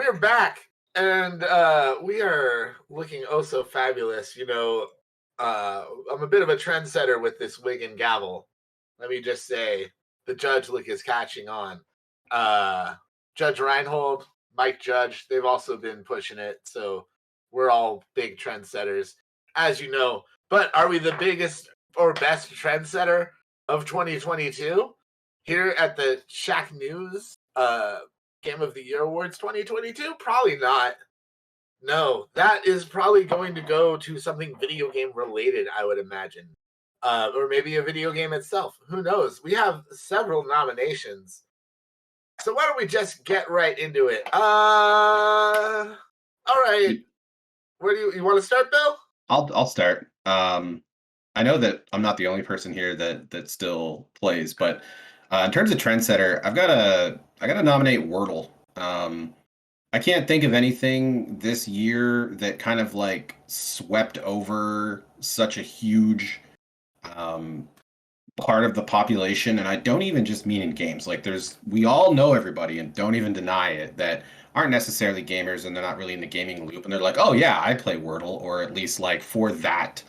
are back, and we are looking oh so fabulous. I'm a bit of a trendsetter with this wig and gavel. Let me just say, the Judge look is catching on. Uh, Judge Reinhold, Mike Judge, they've also been pushing it, so we're all big trendsetters, as you know. But are we the biggest or best trendsetter of 2022? Here at the Shacknews Game of the Year Awards 2022? Probably not. No, that is probably going to go to something video game related, I would imagine. Or maybe a video game itself. Who knows? We have several nominations. So why don't we just get right into it? All right. Where do you want to start, Bill? I'll start. I know that I'm not the only person here that still plays, but in terms of trendsetter, I gotta nominate Wordle. I can't think of anything this year that kind of like swept over such a huge part of the population, and I don't even just mean in games. Like we all know everybody and don't even deny it that aren't necessarily gamers and they're not really in the gaming loop, and they're like, oh yeah, I play Wordle, or at least like for that,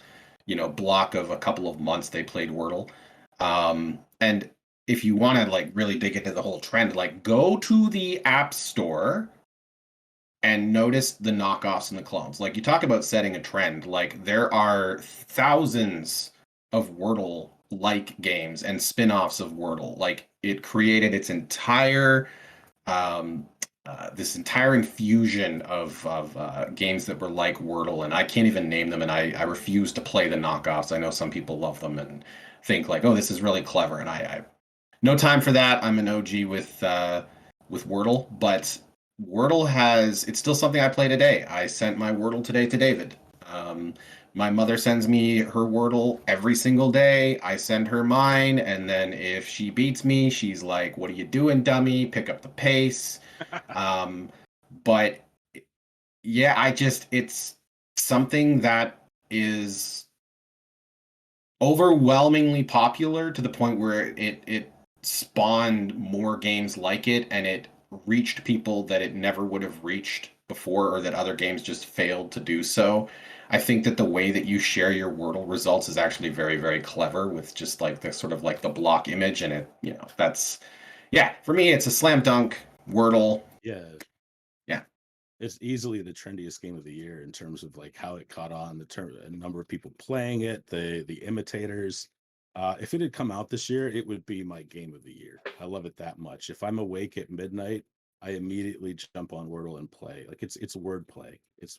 block of a couple of months they played Wordle. And if you want to like really dig into the whole trend, like go to the App Store and notice the knockoffs and the clones. Like you talk about setting a trend, like there are thousands of Wordle like games and spin-offs of Wordle. Like it created its entire this entire infusion of games that were like Wordle, and I can't even name them, and I refuse to play the knockoffs. I know some people love them and think like, oh, this is really clever, and I no time for that. I'm an OG with Wordle, but Wordle it's still something I play today. I sent my Wordle today to David. My mother sends me her Wordle every single day. I send her mine, and then if she beats me, she's like, what are you doing, dummy? Pick up the pace. But yeah, it's something that is overwhelmingly popular to the point where it spawned more games like it, and it reached people that it never would have reached before, or that other games just failed to do so. I think that the way that you share your Wordle results is actually very, very clever, with just like the sort of like the block image, and for me, it's a slam dunk. Wordle. Yeah. It's easily the trendiest game of the year in terms of like how it caught on, a number of people playing it, the imitators. If it had come out this year, it would be my game of the year. I love it that much. If I'm awake at midnight, I immediately jump on Wordle and play. Like it's wordplay.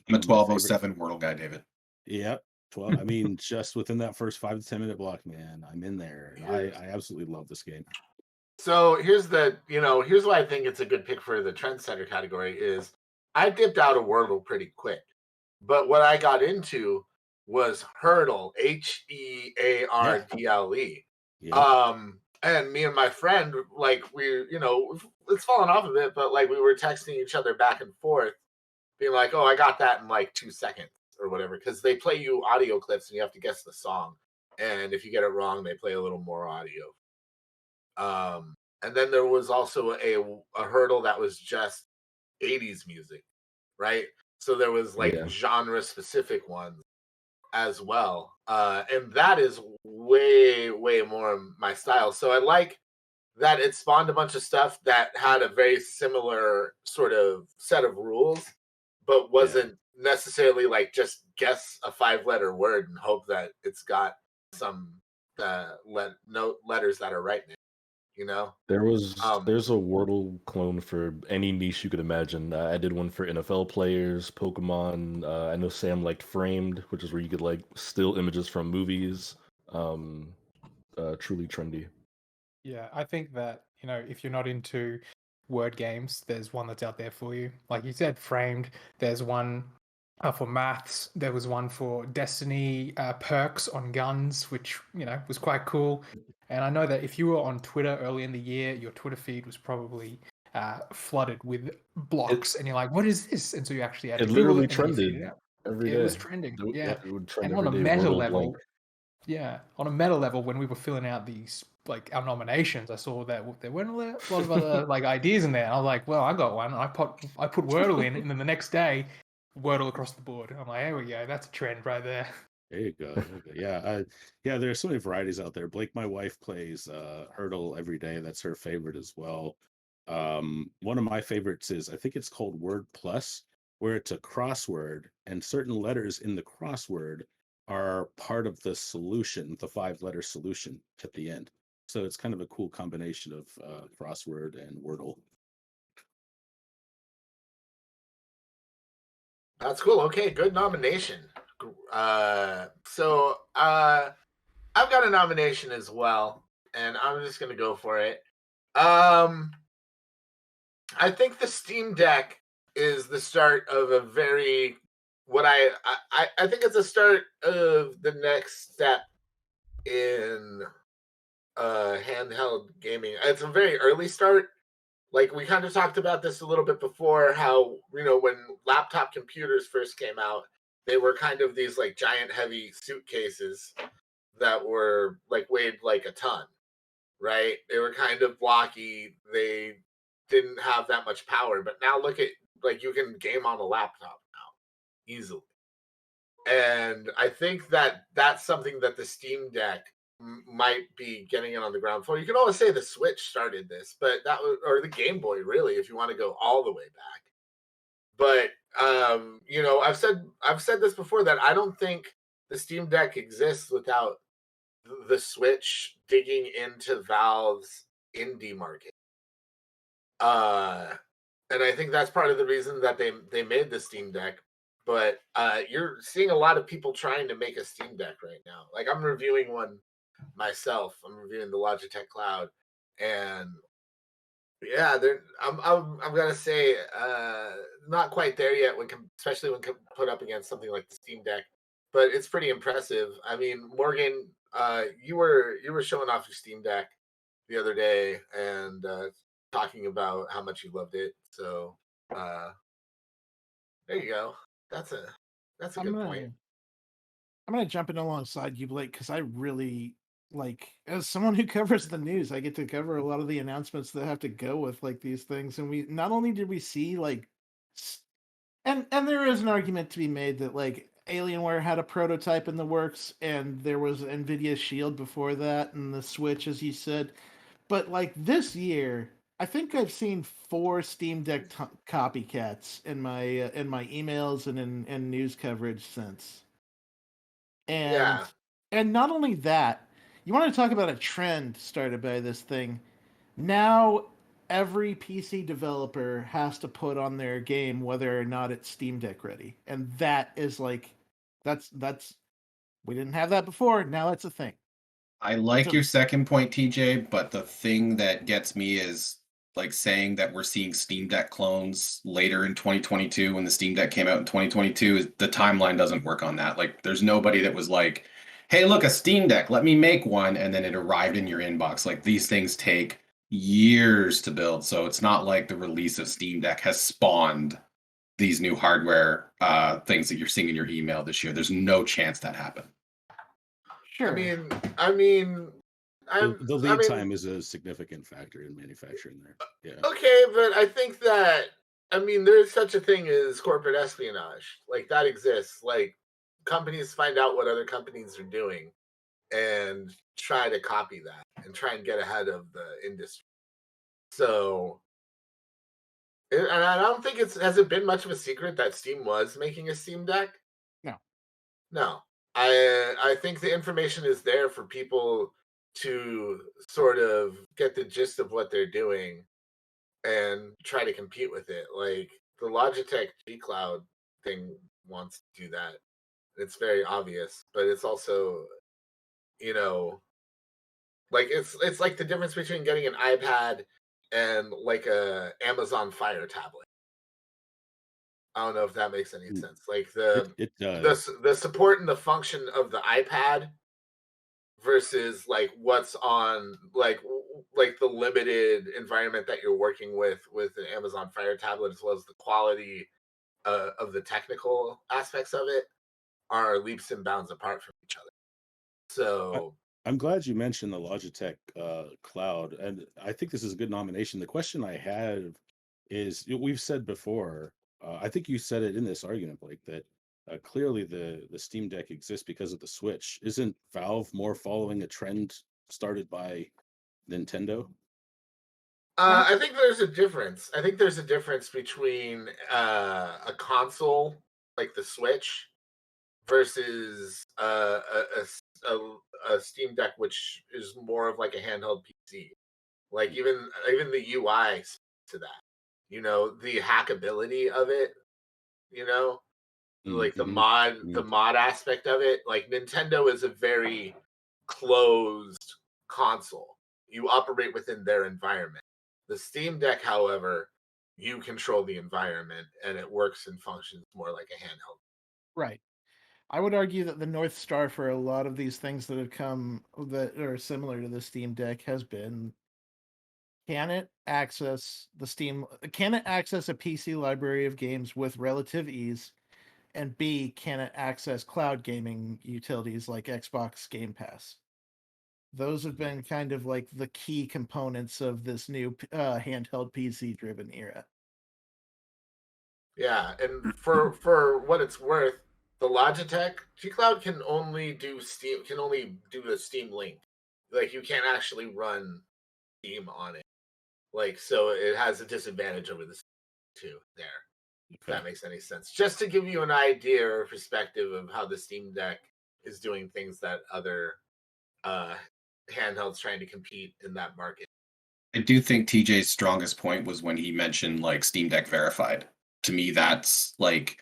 I'm a 1207 Wordle guy, David. Yep. 12. I mean, just within that first 5 to 10 minute block, man, I'm in there. I absolutely love this game. So here's why I think it's a good pick for the trendsetter category is I dipped out of Wordle pretty quick, but what I got into was Hurdle, Heardle. Yeah. And me and my friend, like it's fallen off a bit, but like we were texting each other back and forth, being like, "Oh, I got that in like 2 seconds or whatever," because they play you audio clips and you have to guess the song, and if you get it wrong, they play a little more audio. And then there was also a hurdle that was just 80s music, right? So there was like genre specific ones as well. And that is way, way more my style. So I like that it spawned a bunch of stuff that had a very similar sort of set of rules, but wasn't necessarily like just guess a 5-letter word and hope that it's got some letters that are right in it. There's a Wordle clone for any niche you could imagine. I did one for NFL players, Pokemon. I know Sam liked Framed, which is where you could like still images from movies. Truly trendy. Yeah, I think that if you're not into word games, there's one that's out there for you. Like you said, Framed. There's one for maths. There was one for Destiny perks on guns, which was quite cool. And I know that if you were on Twitter early in the year, your Twitter feed was probably flooded with blocks, and you're like, "What is this?" And so you actually had to literally trended every day. It was trending, yeah. It would trend and on a every day, meta Wordle level, blank. yeah, on a meta level, when we were filling out these like our nominations, I saw that there weren't a lot of other like ideas in there. I was like, well, I got one. I put Wordle in, and then the next day, Wordle across the board. I'm like, here we go. That's a trend right there. There you go. Yeah, yeah. There's so many varieties out there. Blake, my wife, plays Hurdle every day. That's her favorite as well. One of my favorites is, I think it's called Word Plus, where it's a crossword, and certain letters in the crossword are part of the solution, the 5-letter solution at the end. So it's kind of a cool combination of crossword and Wordle. That's cool. Okay, good nomination. So I've got a nomination as well, and I'm just gonna go for it. I think the Steam Deck is the start of a very I think it's a start of the next step in handheld gaming. It's a very early start. Like we kind of talked about this a little bit before, how when laptop computers first came out, they were kind of these like giant heavy suitcases that were like weighed like a ton, right? They were kind of blocky. They didn't have that much power, but now look at, like, you can game on a laptop now easily. And I think that that's something that the Steam Deck might be getting it on the ground floor. You can always say the Switch started this, but that was, or the Game Boy, really, if you want to go all the way back. But I've said this before, that I don't think the Steam Deck exists without the Switch digging into Valve's indie market. And I think that's part of the reason that they made the Steam Deck. But you're seeing a lot of people trying to make a Steam Deck right now. Like, I'm reviewing one myself. I'm reviewing the Logitech Cloud, and yeah, I'm gonna say not quite there yet, especially when put up against something like the Steam Deck. But it's pretty impressive. I mean, Morgan, you were showing off your Steam Deck the other day and talking about how much you loved it. So there you go. That's a good point. I'm gonna jump in alongside you, Blake, because I really as someone who covers the news, I get to cover a lot of the announcements that have to go with like these things. And we not only did we see and there is an argument to be made that like Alienware had a prototype in the works, and there was Nvidia Shield before that, and the Switch, as you said. But like this year, I think I've seen 4 Steam Deck copycats in my emails and in news coverage since. And not only that, you want to talk about a trend started by this thing. Now every PC developer has to put on their game whether or not it's Steam Deck ready. And that is like that's we didn't have that before. Now it's a thing. I like your second point, TJ, but the thing that gets me is like saying that we're seeing Steam Deck clones later in 2022 when the Steam Deck came out in 2022. Is the timeline doesn't work on that. Like, there's nobody that was like, hey, look, a Steam Deck, let me make one, and then it arrived in your inbox. Like, these things take years to build, so it's not like the release of Steam Deck has spawned these new hardware things that you're seeing in your email this year. There's no chance that happened. Sure. I mean, the lead time is a significant factor in manufacturing there. Yeah. Okay, but I think that there's such a thing as corporate espionage. Like, that exists. Like, companies find out what other companies are doing and try to copy that and try and get ahead of the industry. So, and I don't think has it been much of a secret that Steam was making a Steam Deck? No. I think the information is there for people to sort of get the gist of what they're doing and try to compete with it. Like, the Logitech G Cloud thing wants to do that. It's very obvious, but it's also, like, it's like the difference between getting an iPad and like a Amazon Fire tablet. I don't know if that makes any sense. Like, It does. the support and the function of the iPad versus like what's on like the limited environment that you're working with an Amazon Fire tablet, as well as the quality of the technical aspects of it, are leaps and bounds apart from each other. So I'm glad you mentioned the Logitech cloud, and I think this is a good nomination. The question I have is, we've said before, I think you said it in this argument, Blake, that clearly the Steam Deck exists because of the Switch. Isn't Valve more following a trend started by Nintendo? I think there's a difference. I think there's a difference between a console like the Switch versus a Steam Deck, which is more of like a handheld PC. Like even the UI to that, the hackability of it, like the mod aspect of it. Like Nintendo is a very closed console. You operate within their environment. The Steam Deck, however, you control the environment and it works and functions more like a handheld. Right. I would argue that the North Star for a lot of these things that have come that are similar to the Steam Deck has been, can it access a PC library of games with relative ease? And B, can it access cloud gaming utilities like Xbox Game Pass? Those have been kind of like the key components of this new handheld PC driven era. Yeah, and for what it's worth, the Logitech G Cloud can only do the Steam Link. Like you can't actually run Steam on it. Like so it has a disadvantage over the two there. If that makes any sense. Just to give you an idea or perspective of how the Steam Deck is doing things that other handhelds trying to compete in that market. I do think TJ's strongest point was when he mentioned like Steam Deck verified. To me, that's like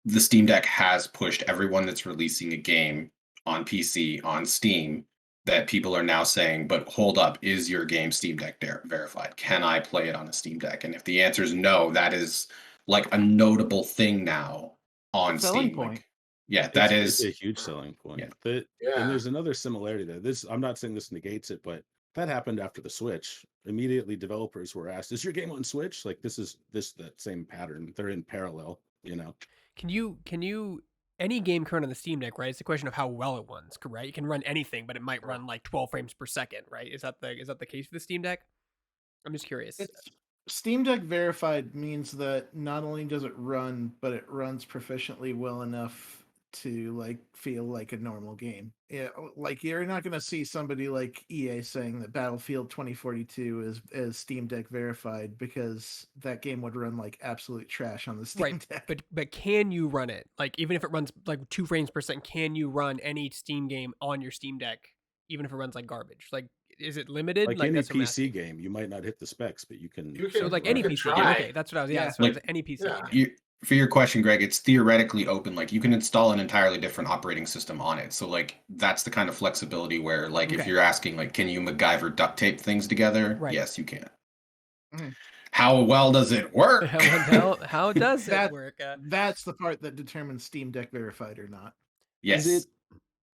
the Steam Deck has pushed everyone that's releasing a game on PC, on Steam, that people are now saying, but hold up, is your game Steam Deck verified? Can I play it on a Steam Deck? And if the answer is no, that is like a notable thing now on Selling Steam. point. Like, yeah, that it's a huge selling point. And there's another similarity there. I'm not saying this negates it, but that happened after the Switch. Immediately, developers were asked, "Is your game on Switch?" Like that same pattern. They're in parallel. Can you any game current on the Steam Deck, right? It's a question of how well it runs, right? You can run anything, but it might run like 12 frames per second, right? Is that the case for the Steam Deck? I'm just curious. Steam Deck verified means that not only does it run, but it runs proficiently well enough to like feel like a normal game. Yeah, like you're not going to see somebody like EA saying that Battlefield 2042 is Steam Deck verified, because that game would run like absolute trash on the Steam Deck. But can you run it? Like even if it runs like 2 frames per second, can you run any Steam game on your Steam Deck even if it runs like garbage? Like is it limited? Like any PC game, you might not hit the specs, but you can. So like any PC game. Okay, that's what I was. Yeah, so like, any PC game. For your question, Greg, it's theoretically open. Like you can install an entirely different operating system on it. So like that's the kind of flexibility where like if you're asking like, can you MacGyver duct tape things together? Right. Yes, you can. How well does it work? How does it work? That's the part that determines Steam Deck verified or not. Yes.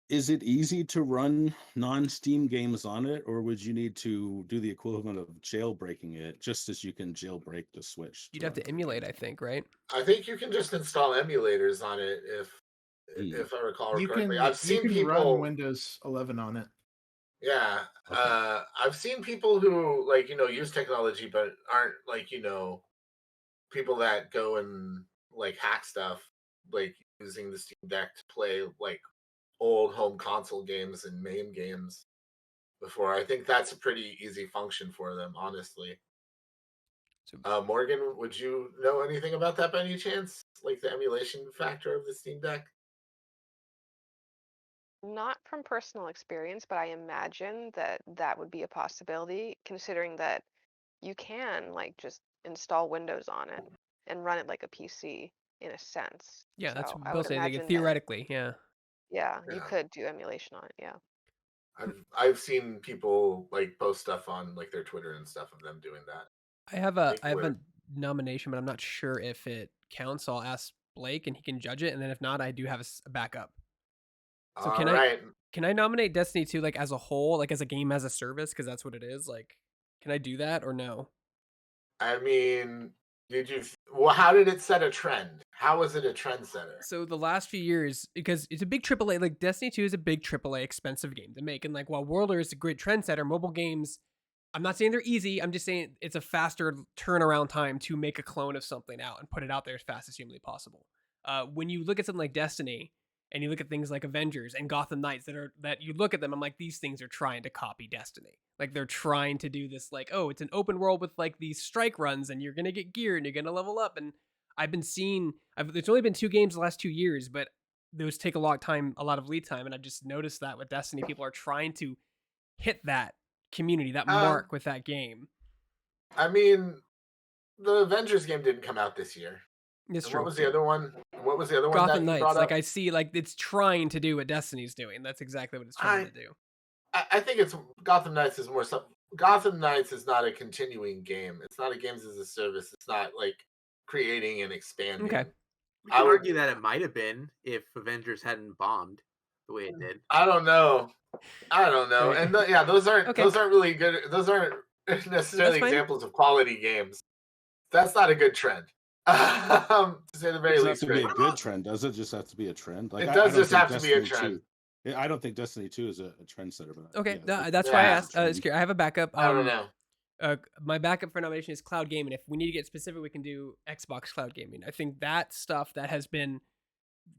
Is it easy to run non-Steam games on it, or would you need to do the equivalent of jailbreaking it, just as you can jailbreak the Switch? You'd have to emulate, I think, right? I think you can just install emulators on it if I recall correctly. I've seen people run Windows 11 on it. Yeah, I've seen people who like use technology but aren't like people that go and like hack stuff, like using the Steam Deck to play like old home console games and MAME games before. I think that's a pretty easy function for them, honestly. So, Morgan, would you know anything about that by any chance? Like the emulation factor of the Steam Deck? Not from personal experience, but I imagine that would be a possibility, considering that you can like just install Windows on it and run it like a PC in a sense. Yeah, so that's what we'll say. Like, theoretically, yeah, you could do emulation on it. Yeah. I've seen people like post stuff on like their Twitter and stuff of them doing that. I have a nomination, but I'm not sure if it counts. So I'll ask Blake and he can judge it, and then if not, I do have a backup. So can I nominate Destiny 2 like as a whole, like as a game as a service, because that's what it is? Like, can I do that or no? I mean, how did it set a trend? How was it a trendsetter? So the last few years, because it's a big AAA, like Destiny 2 is a big AAA expensive game to make. And like while Worlder is a great trendsetter, mobile games, I'm not saying they're easy. I'm just saying it's a faster turnaround time to make a clone of something out and put it out there as fast as humanly possible. When you look at something like Destiny and you look at things like Avengers and Gotham Knights that you look at them, I'm like, these things are trying to copy Destiny. Like they're trying to do this, like, oh, it's an open world with like these strike runs and you're going to get gear and you're going to level up. And I've been seeing, it's only been 2 games the last 2 years, but those take a lot of lead time. And I've just noticed that with Destiny, people are trying to hit that community, that mark with that game. I mean, the Avengers game didn't come out this year. It's true. What was the other one? What was the other one? Gotham Knights. Like I see, like it's trying to do what Destiny's doing. That's exactly what it's trying to do. I think it's Gotham Knights is more something. Gotham Knights is not a continuing game. It's not a games as a service. It's not like creating and expanding. Okay. We could argue that it might have been if Avengers hadn't bombed the way it did. I don't know. And those aren't really good. Those aren't necessarily examples of quality games. That's not a good trend. To say the very least. It doesn't have to be a good trend, does it? Just have to be a trend. Like it does just have to be a trend. I don't think Destiny 2 is a trendsetter. But okay, that's why I asked. I have a backup. I don't know. My backup for nomination is cloud gaming. If we need to get specific, we can do Xbox cloud gaming. I think that stuff that has been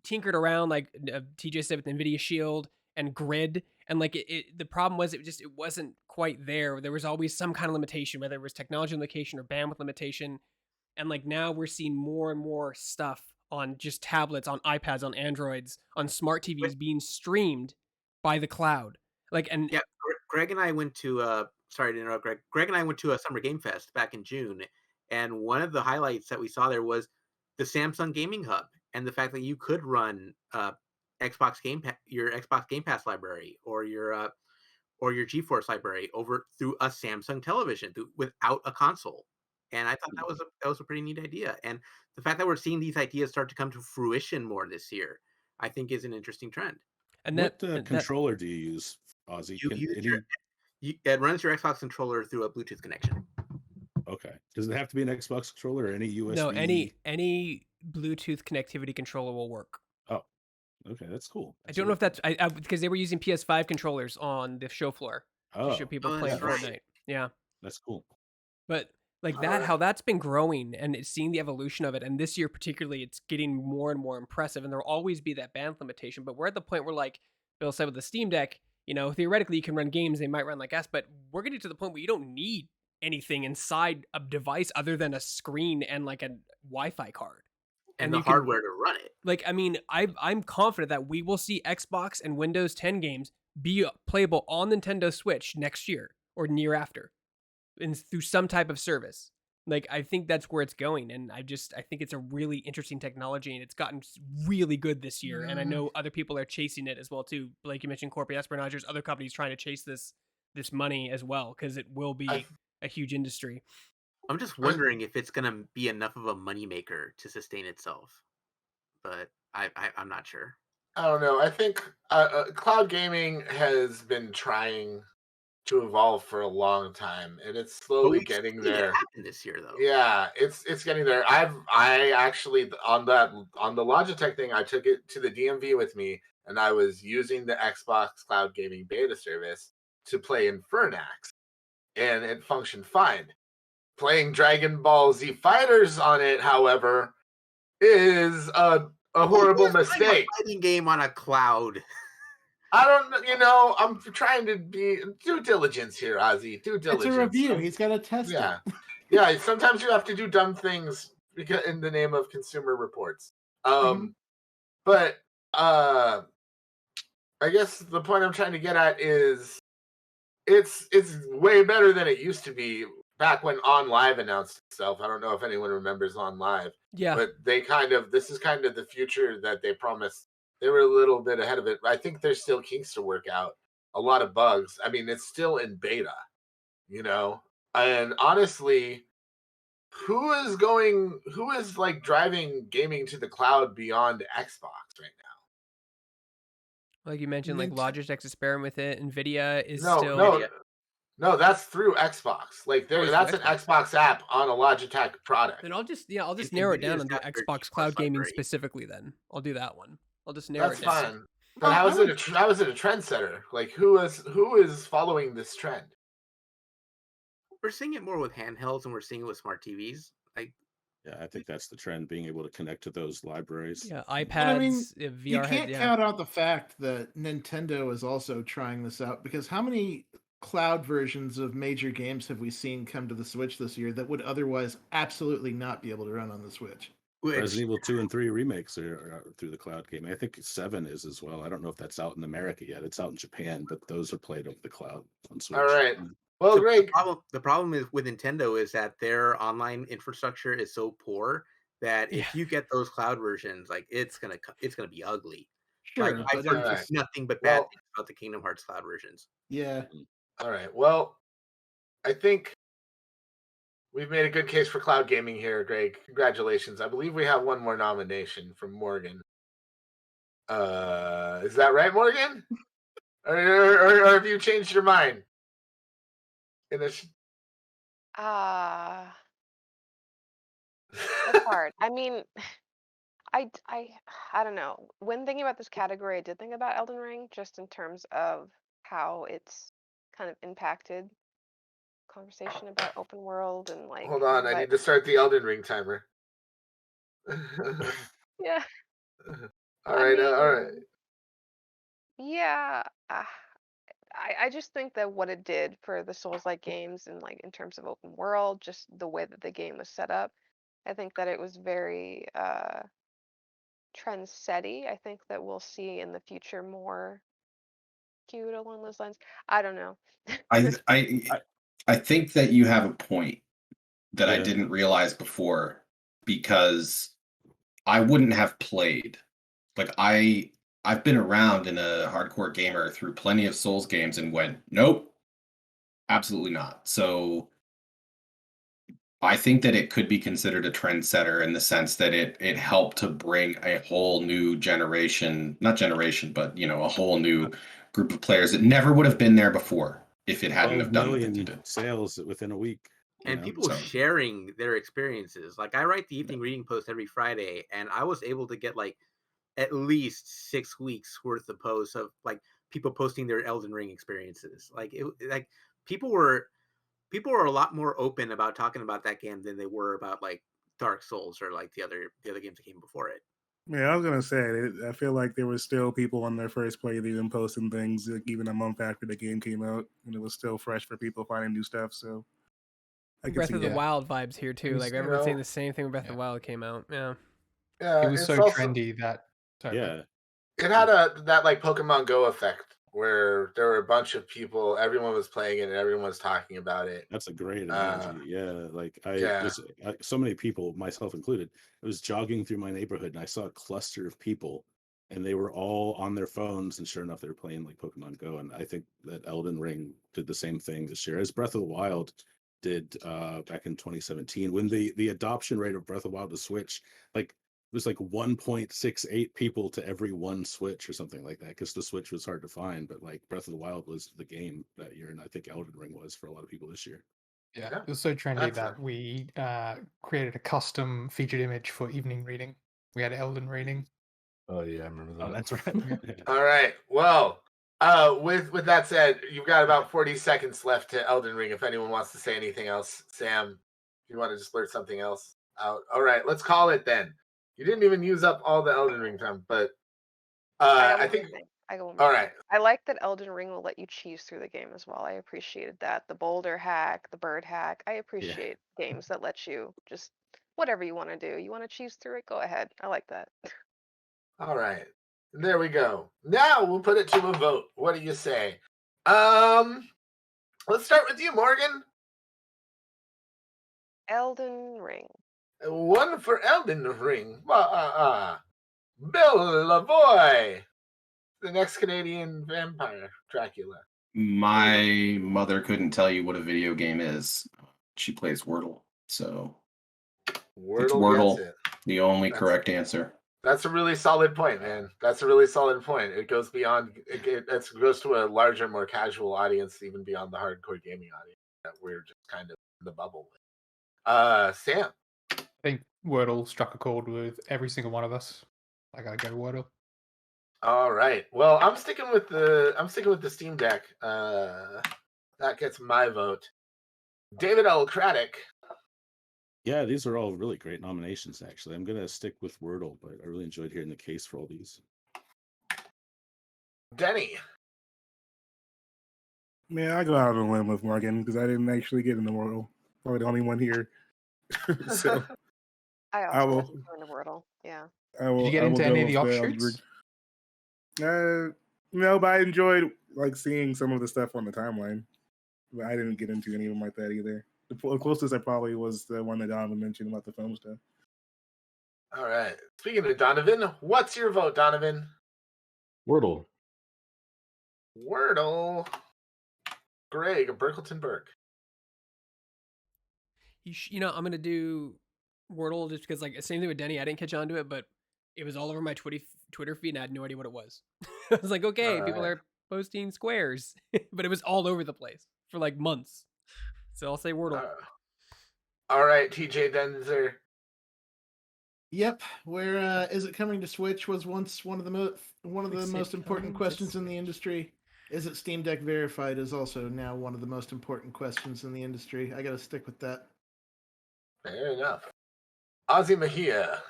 tinkered around, like TJ said, with NVIDIA Shield and Grid, and like the problem was it wasn't quite there. There was always some kind of limitation, whether it was technology limitation or bandwidth limitation. And like now we're seeing more and more stuff on just tablets, on iPads, on Androids, on smart TVs being streamed by the cloud. Like, and yeah, Greg and I went to sorry to interrupt, Greg. Greg and I went to a Summer Game Fest back in June, and one of the highlights that we saw there was the Samsung Gaming Hub and the fact that you could run your Xbox Game Pass library or your GeForce library over through a Samsung television without a console. And I thought that was a pretty neat idea. And the fact that we're seeing these ideas start to come to fruition more this year, I think is an interesting trend. And what controller do you use, Ozzy? It runs your Xbox controller through a Bluetooth connection. Okay. Does it have to be an Xbox controller or any USB? No, any Bluetooth connectivity controller will work. Oh, okay, that's cool. I don't know if that's because they were using PS5 controllers on the show floor to show people playing Fortnite. Right. Yeah, that's cool. But like how that's been growing and it's seeing the evolution of it, and this year particularly, it's getting more and more impressive. And there'll always be that bandwidth limitation, but we're at the point where, like Bill said with the Steam Deck, theoretically you can run games, they might run like us, but we're getting to the point where you don't need anything inside a device other than a screen and like a Wi-Fi card and the hardware to run it. Like, I mean, I'm confident that we will see Xbox and Windows 10 games be playable on Nintendo Switch next year or near after, and through some type of service. Like, I think that's where it's going, and I think it's a really interesting technology, and it's gotten really good this year. And I know other people are chasing it as well too. Like you mentioned, corporate espionage, there's other companies trying to chase this money as well, because it will be a huge industry. I'm just wondering if it's going to be enough of a moneymaker to sustain itself, but I'm not sure. I don't know. I think cloud gaming has been trying to evolve for a long time, and it's slowly getting there. It happened this year, though. Yeah, it's getting there. I actually on the Logitech thing, I took it to the DMV with me, and I was using the Xbox Cloud Gaming beta service to play Infernax, and it functioned fine. Playing Dragon Ball Z Fighters on it, however, is a horrible mistake. A fighting game on a cloud. I don't, I'm trying to be due diligence here, Ozzy. Due diligence. It's a review. He's got to test it. Yeah. Sometimes you have to do dumb things in the name of Consumer Reports. But I guess the point I'm trying to get at is it's way better than it used to be back when OnLive announced itself. I don't know if anyone remembers OnLive. Yeah. But this is kind of the future that they promised. They were a little bit ahead of it. I think there's still kinks to work out. A lot of bugs. I mean, it's still in beta, And honestly, who is like driving gaming to the cloud beyond Xbox right now? Like you mentioned, like Logitech's experiment with it. NVIDIA is no, still. No, that's through Xbox. Like that's an Xbox app on a Logitech product. Then I'll just narrow it down and do Xbox Cloud Gaming specifically. Then I'll do that one. I'll just narrow it down. That's fine. But how is it a trendsetter? Like who is following this trend? We're seeing it more with handhelds, and we're seeing it with smart TVs. Yeah, I think that's the trend, being able to connect to those libraries. Yeah, iPads, But I mean, VR. You can't count out the fact that Nintendo is also trying this out, because how many cloud versions of major games have we seen come to the Switch this year that would otherwise absolutely not be able to run on the Switch? Resident Evil 2 and 3 remakes are through the cloud gaming. I think 7 is as well. I don't know if that's out in America yet. It's out in Japan, but those are played over the cloud on Switch. All right. Well, Greg. The problem is with Nintendo is that their online infrastructure is so poor that if you get those cloud versions, like it's gonna be ugly. Sure, like I've heard nothing but bad things about the Kingdom Hearts cloud versions. Yeah. All right. Well, I think we've made a good case for cloud gaming here, Greg. Congratulations. I believe we have one more nomination from Morgan. Is that right, Morgan? or have you changed your mind? That's hard. I mean, I don't know. When thinking about this category, I did think about Elden Ring, just in terms of how it's kind of impacted conversation about open world and like. Hold on, I need to start the Elden Ring timer. Yeah. All right. Yeah. I just think that what it did for the Souls-like games, and like in terms of open world, just the way that the game was set up, I think that it was very trend-setty. I think that we'll see in the future more cute along those lines. I don't know. I think that you have a point that I didn't realize before, because I wouldn't have played. Like I've been around in a hardcore gamer through plenty of Souls games and went, nope, absolutely not. So I think that it could be considered a trendsetter in the sense that it helped to bring a whole new generation, not generation, but a whole new group of players that never would have been there before if it hadn't have done what it did. Sales within a week. And people sharing their experiences. Like I write the evening reading post every Friday, and I was able to get like at least 6 weeks worth of posts of like people posting their Elden Ring experiences. Like people were a lot more open about talking about that game than they were about like Dark Souls or like the other games that came before it. Yeah, I was gonna say, I feel like there were still people on their first playthrough posting things like even a month after the game came out, and it was still fresh for people finding new stuff. So Breath of the Wild vibes here too. Like everyone's saying the same thing when Breath of the Wild came out. Yeah. It was so trendy that. It had that like Pokemon Go effect where there were a bunch of people, everyone was playing it and everyone was talking about it. That's a great analogy. Like so many people, myself included, I was jogging through my neighborhood and I saw a cluster of people and they were all on their phones, and sure enough, they were playing like Pokemon Go. And I think that Elden Ring did the same thing this year, as Breath of the Wild did back in 2017, when the adoption rate of Breath of the Wild to Switch, like it was like 1.68 people to every one Switch or something like that, because the Switch was hard to find, but like Breath of the Wild was the game that year, and I think Elden Ring was for a lot of people this year. Yeah, it was so trendy that we created a custom featured image for evening reading. We had Elden reading. Oh yeah, I remember that. Oh, that's right. All right. Well, with that said, you've got about 40 seconds left to Elden Ring. If anyone wants to say anything else, Sam, if you want to just blurt something else out. All right, let's call it then. You didn't even use up all the Elden Ring time, but I think. All right. I like that Elden Ring will let you cheese through the game as well. I appreciated that. The boulder hack, the bird hack. I appreciate games that let you just whatever you want to do. You want to cheese through it? Go ahead. I like that. All right. There we go. Now we'll put it to a vote. What do you say? Let's start with you, Morgan. Elden Ring. One for Elden Ring. Bill Lavoie, the next Canadian vampire Dracula. My mother couldn't tell you what a video game is. She plays Wordle, so Wordle it's Wordle. Gets it. The only correct answer. That's a really solid point, man. That's a really solid point. It goes beyond. It goes to a larger, more casual audience, even beyond the hardcore gaming audience that we're just kind of in the bubble with. Sam, I think Wordle struck a chord with every single one of us. I gotta go Wordle. All right. Well, I'm sticking with the Steam Deck. That gets my vote. David L. Craddock. Yeah, these are all really great nominations, actually. I'm going to stick with Wordle, but I really enjoyed hearing the case for all these. Denny. Man, I go out on a limb with Morgan because I didn't actually get in the Wordle. Probably the only one here. So I also wasn't going to Wordle. Yeah. Did you get into any of the offshoots? No, but I enjoyed like seeing some of the stuff on the timeline. But I didn't get into any of them like that either. The closest I probably was the one that Donovan mentioned about the film stuff. All right. Speaking of Donovan, what's your vote, Donovan? Wordle. Wordle. Greg Burkleton Burke. I'm gonna do Wordle just because, like, same thing with Denny. I didn't catch on to it, but it was all over my Twitter feed, and I had no idea what it was. I was like, okay, people are posting squares, but it was all over the place for like months. So I'll say Wordle. All right, TJ Denzer. Yep. Where is it coming to Switch was once one of the most important questions in the industry. Is it Steam Deck verified is also now one of the most important questions in the industry. I got to stick with that. Fair enough. Ozzy Mejia.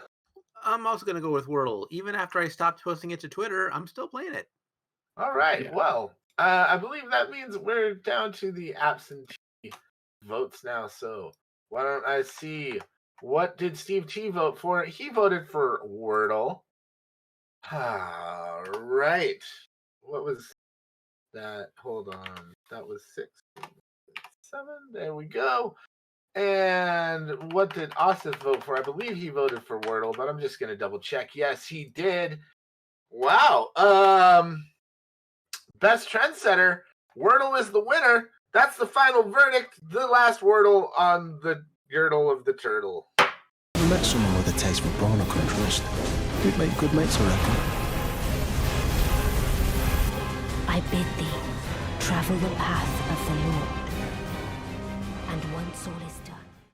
I'm also going to go with Wordle. Even after I stopped posting it to Twitter, I'm still playing it. All right. Yeah. Well, I believe that means we're down to the absentee votes now. So why don't I see, what did Steve T vote for? He voted for Wordle. All right. What was that? Hold on. That was 6, 7. There we go. And what did Asif vote for? I believe he voted for Wordle, but I'm just going to double check. Yes, he did. Wow. Best trendsetter. Wordle is the winner. That's the final verdict. The last Wordle on the girdle of the turtle. You met someone with a taste for barnacle and trust. You'd make good mates, I reckon. I bid thee travel the path of the Lord, and once all is done.